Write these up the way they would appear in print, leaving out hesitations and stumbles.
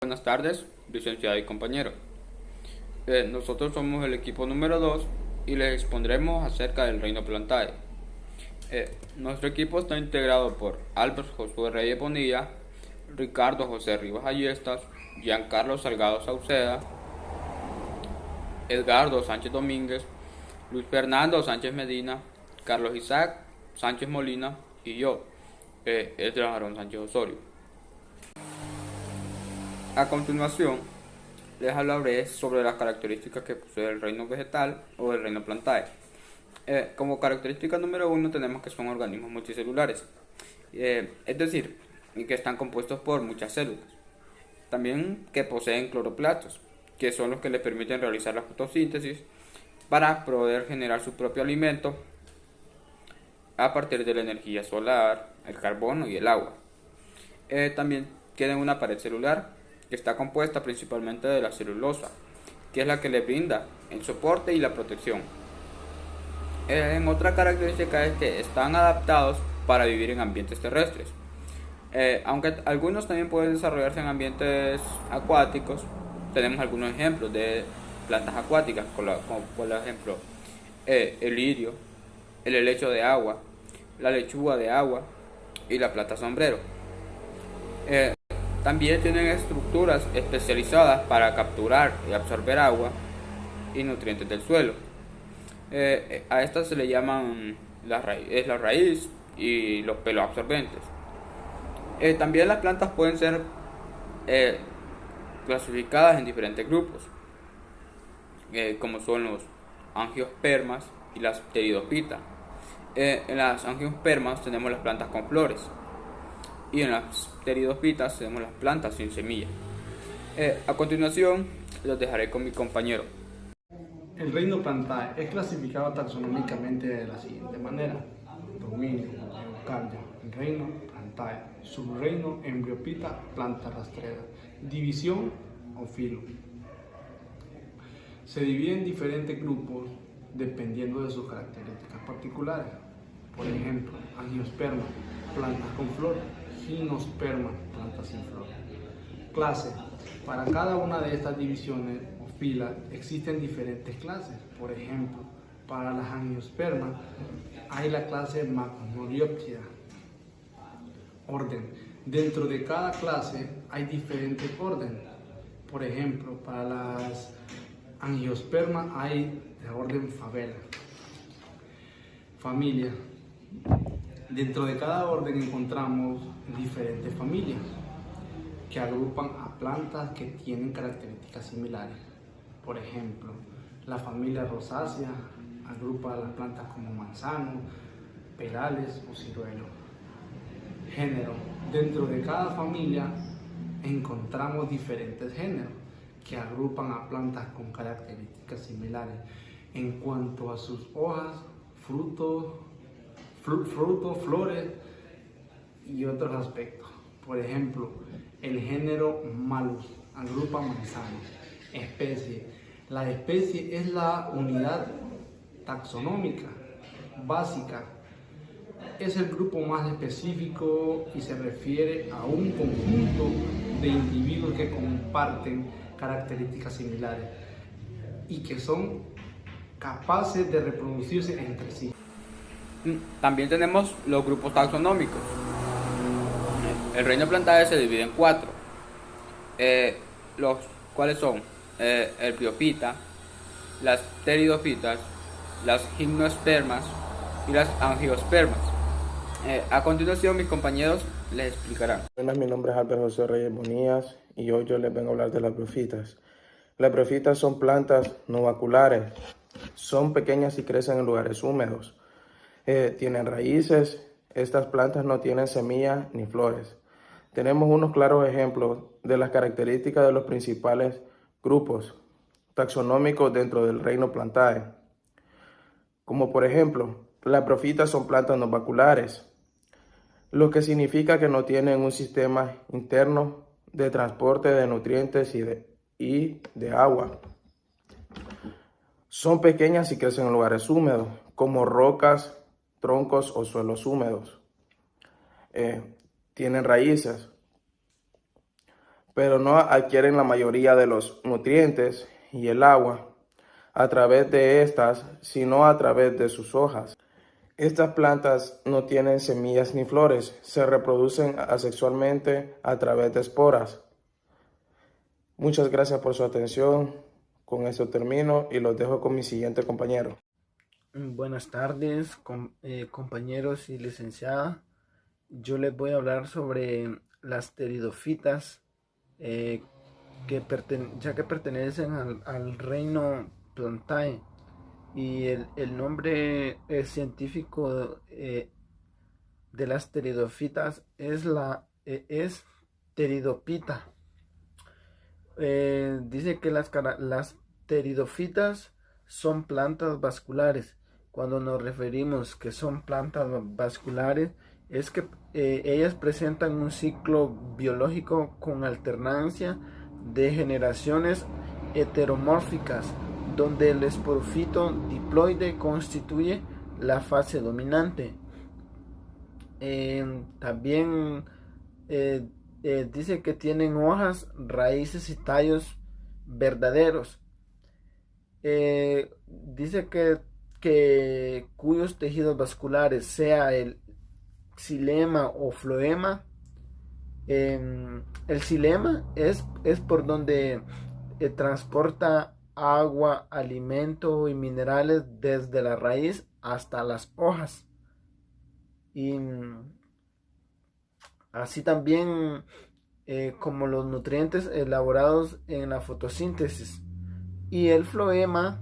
Buenas tardes, licenciada y compañero. Nosotros somos el equipo número 2 y les expondremos acerca del Reino Plantae. Nuestro equipo está integrado por Albert Josué Reyes Bonilla, Ricardo José Rivas Ayestas, Giancarlo Salgado Sauceda, Edgardo Sánchez Domínguez, Luis Fernando Sánchez Medina, Carlos Isaac Sánchez Molina y yo, Edgar Aaron Sánchez Osorio. A continuación, les hablaré sobre las características que posee el reino vegetal o el reino plantae. Como característica número 1 tenemos que son organismos multicelulares, es decir, que están compuestos por muchas células. También que poseen cloroplastos, que son los que les permiten realizar la fotosíntesis para poder generar su propio alimento a partir de la energía solar, el carbono y el agua. También tienen una pared celular que está compuesta principalmente de la celulosa, que es la que les brinda el soporte y la protección. En otra característica es que están adaptados para vivir en ambientes terrestres, aunque algunos también pueden desarrollarse en ambientes acuáticos. Tenemos algunos ejemplos de plantas acuáticas, como por ejemplo el lirio, el helecho de agua, la lechuga de agua y la plata sombrero. También tienen estructuras especializadas para capturar y absorber agua y nutrientes del suelo. A estas se le llaman la raíz y los pelos absorbentes. También las plantas pueden ser clasificadas en diferentes grupos, como son los angiospermas y las pteridofitas. En las angiospermas tenemos las plantas con flores y en las pteridofitas tenemos las plantas sin semilla. A continuación los dejaré con mi compañero. El reino plantae es clasificado taxonómicamente de la siguiente manera: dominio, Eucardia, reino plantae, subreino Embryophyta, planta rastrera, división o filo. Se divide en diferentes grupos dependiendo de sus características particulares. Por ejemplo, angiosperma, plantas con flor; gimnosperma, plantas sin flor. Clase: para cada una de estas divisiones o filas existen diferentes clases. Por ejemplo, para las angiospermas hay la clase Magnolioptera. Orden: dentro de cada clase hay diferentes órdenes. Por ejemplo, para las angiospermas hay de orden Favela. Familia: dentro de cada orden encontramos diferentes familias que agrupan a plantas que tienen características similares. Por ejemplo, la familia Rosácea agrupa a las plantas como manzano, perales o ciruelo. Género: dentro de cada familia encontramos diferentes géneros que agrupan a plantas con características similares en cuanto a sus hojas, frutos, flores y otros aspectos. Por ejemplo, el género Malus agrupa manzanos. Especie: la especie es la unidad taxonómica básica. Es el grupo más específico y se refiere a un conjunto de individuos que comparten características similares y que son capaces de reproducirse entre sí. También tenemos los grupos taxonómicos. El reino plantae se divide en 4, los cuales son el briopita, las pteridofitas, las gimnospermas y las angiospermas. A continuación mis compañeros les explicarán. Buenas, mi nombre es Albert José Reyes Bonías y hoy yo les vengo a hablar de las briofitas. Las briofitas son plantas no vaculares, son pequeñas y crecen en lugares húmedos. Tienen raíces. Estas plantas no tienen semillas ni flores. Tenemos unos claros ejemplos de las características de los principales grupos taxonómicos dentro del reino plantae. Como por ejemplo, las briofitas son plantas no vaculares, lo que significa que no tienen un sistema interno de transporte de nutrientes y de agua. Son pequeñas y crecen en lugares húmedos, como rocas, troncos o suelos húmedos. Tienen raíces, pero no adquieren la mayoría de los nutrientes y el agua a través de estas, sino a través de sus hojas. Estas plantas no tienen semillas ni flores, se reproducen asexualmente a través de esporas. Muchas gracias por su atención. Con esto termino y los dejo con mi siguiente compañero. Buenas tardes, compañeros y licenciada. Yo les voy a hablar sobre las pteridofitas, ya que pertenecen al reino Plantae. Y el nombre científico de las pteridofitas es Pteridophyta. Dice que las pteridofitas son plantas vasculares. Cuando nos referimos que son plantas vasculares, es que ellas presentan un ciclo biológico con alternancia de generaciones heteromórficas, donde el esporófito diploide constituye la fase dominante. También dice que tienen hojas, raíces y tallos verdaderos. Dice que cuyos tejidos vasculares, sea el xilema o floema, el xilema es por donde transporta agua, alimento y minerales desde la raíz hasta las hojas. Y así también como los nutrientes elaborados en la fotosíntesis. Y el floema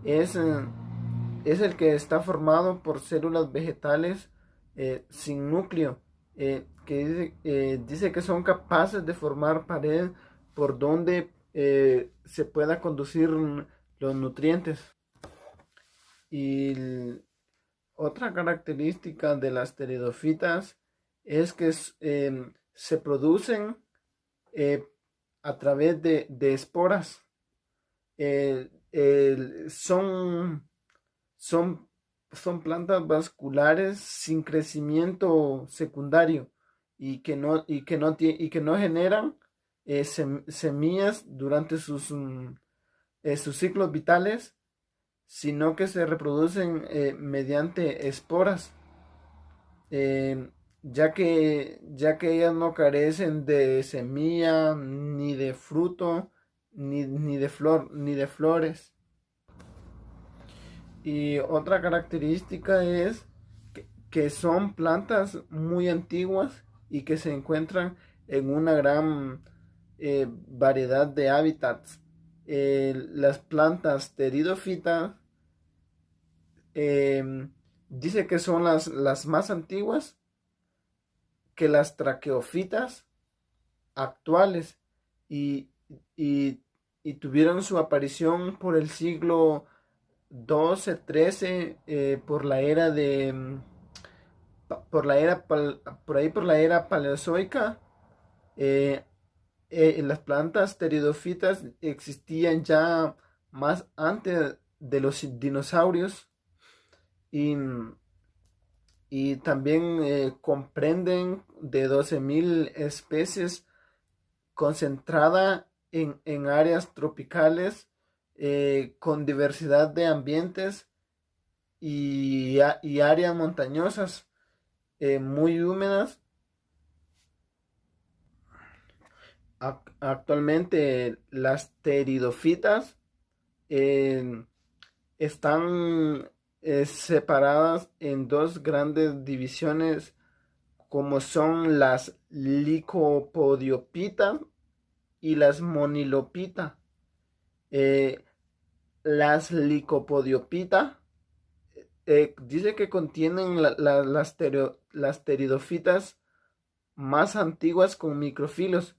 es el que está formado por células vegetales sin núcleo, que dice que son capaces de formar pared por donde se pueda conducir los nutrientes. Y otra característica de las pteridofitas es que se producen a través de esporas. Son plantas vasculares sin crecimiento secundario y que no generan semillas durante sus ciclos vitales, sino que se reproducen mediante esporas, ya que ellas no carecen de semilla, ni de fruto, ni de flor, ni de flores. Y otra característica es que son plantas muy antiguas y que se encuentran en una gran variedad de hábitats. Las plantas pteridofitas dice que son las más antiguas que las traqueofitas actuales y tuvieron su aparición por el siglo 12, 13, por la era paleozoica. Las plantas pteridofitas existían ya más antes de los dinosaurios y también comprenden de 12.000 especies concentrada en áreas tropicales con diversidad de ambientes y áreas montañosas muy húmedas. Actualmente las pteridofitas están separadas en dos grandes divisiones, como son las licopodiopitas y las monilopita. Las licopodiopitas dice que contienen las pteridofitas más antiguas con microfilos,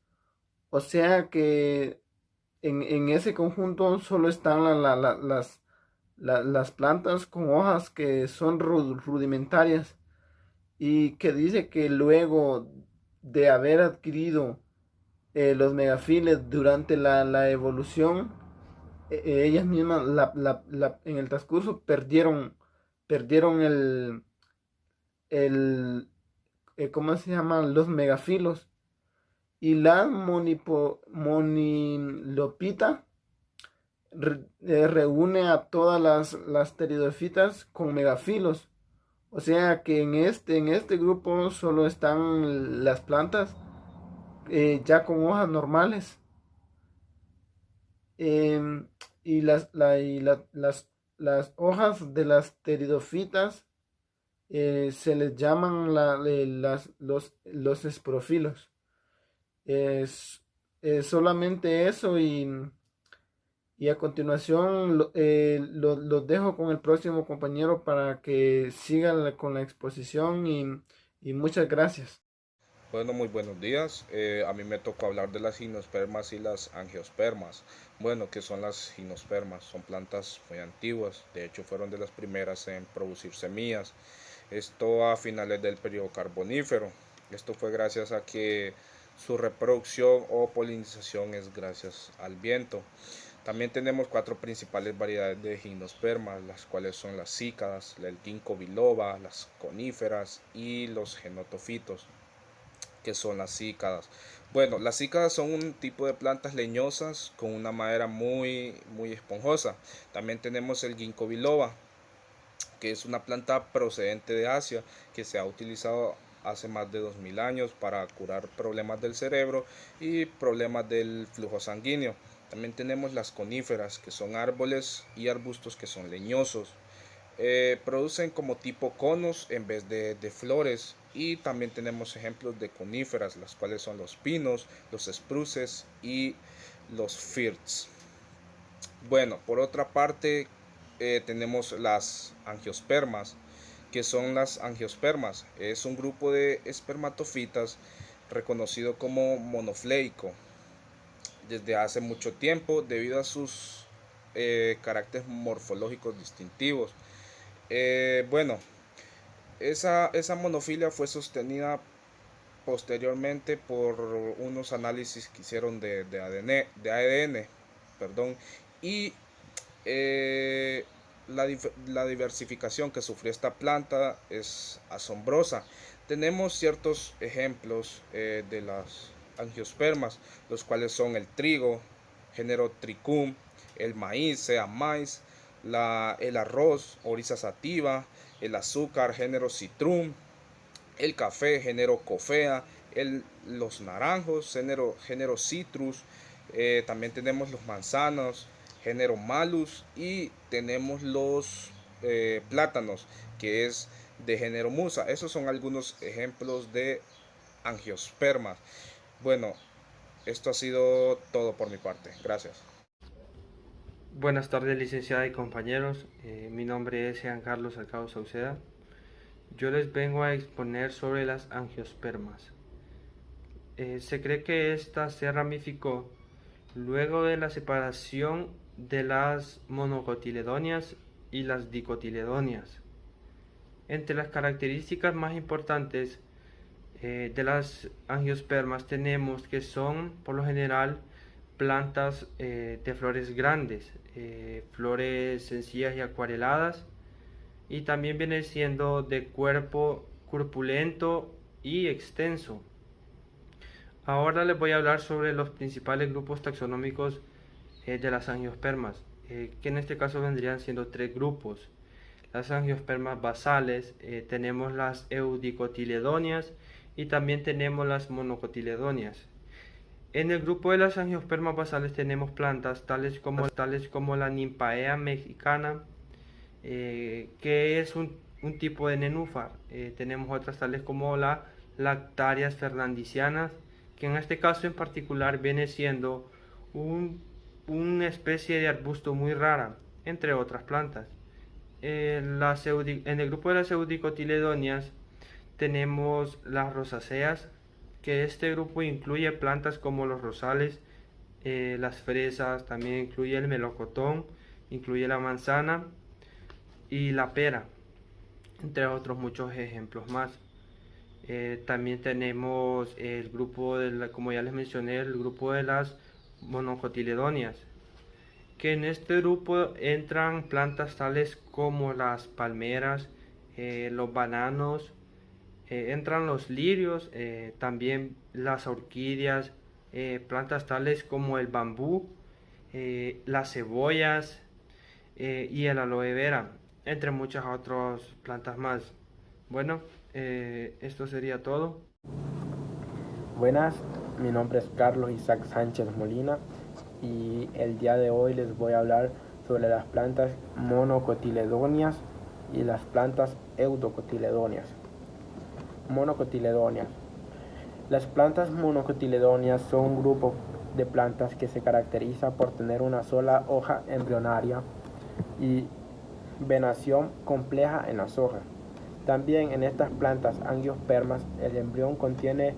o sea que en ese conjunto solo están las plantas con hojas que son rudimentarias, y que dice que luego de haber adquirido los megafiles durante la evolución, ellas mismas en el transcurso perdieron ¿cómo se llaman? Los megafilos, Y la monilopita reúne a todas las pteridofitas con megafilos. O sea que en este grupo solo están las plantas ya con hojas normales. Em, y las hojas de las pteridofitas se les llaman los esporófilos. Es, solamente eso y a continuación los dejo con el próximo compañero para que sigan con la exposición y muchas gracias. Bueno, muy buenos días. A mí me tocó hablar de las gimnospermas y las angiospermas. Bueno, ¿qué son las gimnospermas? Son plantas muy antiguas, de hecho fueron de las primeras en producir semillas. Esto a finales del periodo carbonífero. Esto fue gracias a que su reproducción o polinización es gracias al viento. También tenemos cuatro principales variedades de gimnospermas, las cuales son las cícadas, el ginkgo biloba, las coníferas y los genotofitos, que son las cícadas. Bueno, las cícadas son un tipo de plantas leñosas con una madera muy esponjosa. También tenemos el ginkgo biloba, que es una planta procedente de Asia que se ha utilizado hace más de 2000 años para curar problemas del cerebro y problemas del flujo sanguíneo. También tenemos las coníferas, que son árboles y arbustos que son leñosos. Producen como tipo conos en vez de flores. Y también tenemos ejemplos de coníferas, las cuales son los pinos, los spruces y los firts. Bueno, por otra parte tenemos las angiospermas. Que son las angiospermas? Es un grupo de espermatofitas reconocido como monofleico desde hace mucho tiempo debido a sus caracteres morfológicos distintivos. Bueno, esa monofilia fue sostenida posteriormente por unos análisis que hicieron de ADN, perdón, y la diversificación que sufrió esta planta es asombrosa. Tenemos ciertos ejemplos de las angiospermas, los cuales son el trigo, género Trichum, el maíz, sea maíz, el arroz, Oryza sativa, el azúcar, género Citrum, el café, género Coffea, los naranjos, género Citrus, también tenemos los manzanos, género Malus, y tenemos los plátanos, que es de género Musa. Esos son algunos ejemplos de angiospermas. Bueno, esto ha sido todo por mi parte. Gracias. Buenas tardes, licenciada y compañeros. Mi nombre es Jean Carlos Alcado Sauceda. Yo les vengo a exponer sobre las angiospermas. Se cree que esta se ramificó luego de la separación de las monocotiledonias y las dicotiledonias. Entre las características más importantes de las angiospermas tenemos que son, por lo general, plantas de flores grandes, flores sencillas y acuareladas, y también viene siendo de cuerpo corpulento y extenso. Ahora les voy a hablar sobre los principales grupos taxonómicos de las angiospermas, que en este caso vendrían siendo tres grupos. Las angiospermas basales, tenemos las eudicotiledonias y también tenemos las monocotiledonias. En el grupo de las angiospermas basales tenemos plantas tales como la Nymphaea mexicana, que es un tipo de nenúfar. Tenemos otras tales como la Lactarias fernandicianas, que en este caso en particular viene siendo una especie de arbusto muy rara, entre otras plantas. En el grupo de las eudicotiledonias tenemos las rosáceas, que este grupo incluye plantas como los rosales, las fresas, también incluye el melocotón, incluye la manzana y la pera, entre otros muchos ejemplos más. También tenemos el grupo como ya les mencioné, el grupo de las monocotiledonias, que en este grupo entran plantas tales como las palmeras, los bananos, entran los lirios, también las orquídeas, plantas tales como el bambú, las cebollas y el aloe vera, entre muchas otras plantas más. Bueno, esto sería todo. Buenas, mi nombre es Carlos Isaac Sánchez Molina y el día de hoy les voy a hablar sobre las plantas monocotiledóneas y las plantas eudocotiledóneas. Monocotiledóneas. Las plantas monocotiledóneas son un grupo de plantas que se caracteriza por tener una sola hoja embrionaria y venación compleja en las hojas. También en estas plantas angiospermas el embrión contiene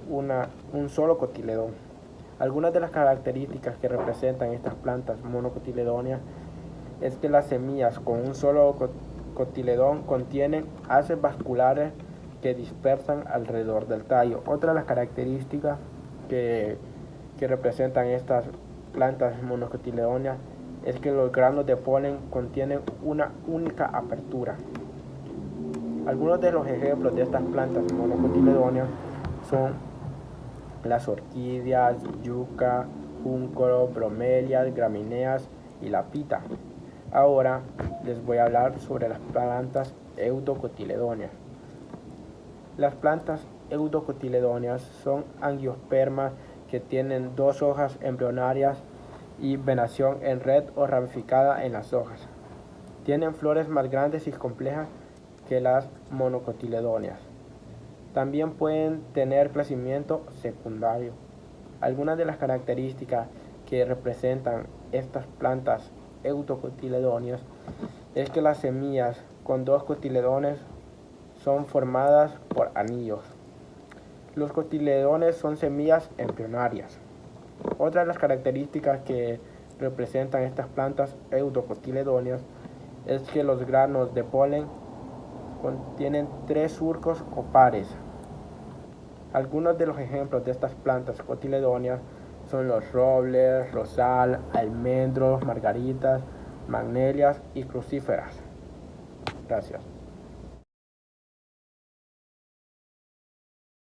un solo cotiledón. Algunas de las características que representan estas plantas monocotiledóneas es que las semillas con un solo cotiledón contienen haces vasculares que dispersan alrededor del tallo. Otra de las características que representan estas plantas monocotiledóneas es que los granos de polen contienen una única apertura. Algunos de los ejemplos de estas plantas monocotiledóneas son las orquídeas, yucca, júnculo, bromelias, gramíneas y la pita. Ahora les voy a hablar sobre las plantas eudocotiledóneas. Las plantas eudocotiledóneas son angiospermas que tienen dos hojas embrionarias y venación en red o ramificada en las hojas. Tienen flores más grandes y complejas que las monocotiledóneas. También pueden tener crecimiento secundario. Algunas de las características que representan estas plantas eudocotiledóneas es que las semillas con dos cotiledones son formadas por anillos. Los cotiledones son semillas embrionarias. Otra de las características que representan estas plantas eudocotiledóneas es que los granos de polen contienen 3 surcos o pares. Algunos de los ejemplos de estas plantas cotiledóneas son los robles, rosal, almendros, margaritas, magnelias y crucíferas. Gracias.